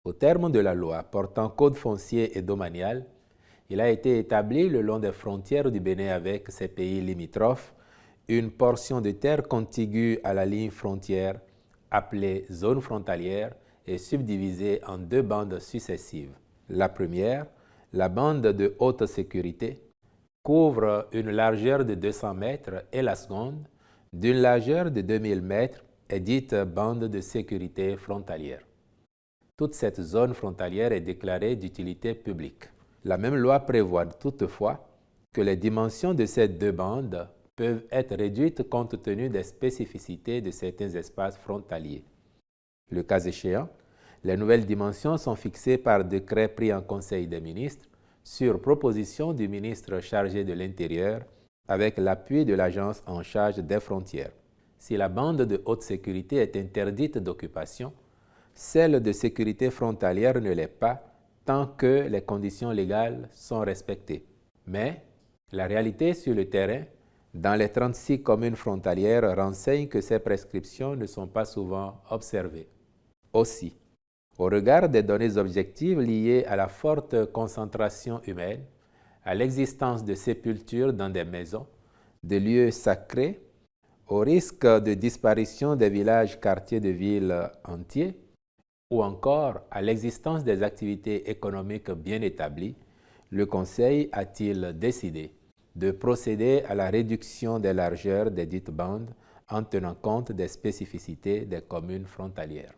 Au terme de la loi portant code foncier et domanial, il a été établi le long des frontières du Bénin avec ses pays limitrophes une portion de terre contiguë à la ligne frontière appelée zone frontalière et subdivisée en deux bandes successives. La première, la bande de haute sécurité, couvre une largeur de 200 mètres et la seconde, d'une largeur de 2000 mètres, est dite bande de sécurité frontalière. Toute cette zone frontalière est déclarée d'utilité publique. La même loi prévoit toutefois que les dimensions de ces deux bandes peuvent être réduites compte tenu des spécificités de certains espaces frontaliers. Le cas échéant, les nouvelles dimensions sont fixées par décret pris en Conseil des ministres sur proposition du ministre chargé de l'Intérieur avec l'appui de l'agence en charge des frontières. Si la bande de haute sécurité est interdite d'occupation, celle de sécurité frontalière ne l'est pas tant que les conditions légales sont respectées. Mais la réalité sur le terrain, dans les 36 communes frontalières, renseigne que ces prescriptions ne sont pas souvent observées. Aussi, au regard des données objectives liées à la forte concentration humaine, à l'existence de sépultures dans des maisons, de lieux sacrés, au risque de disparition des villages quartiers de villes entiers, ou encore à l'existence des activités économiques bien établies, le Conseil a-t-il décidé de procéder à la réduction des largeurs des dites bandes en tenant compte des spécificités des communes frontalières.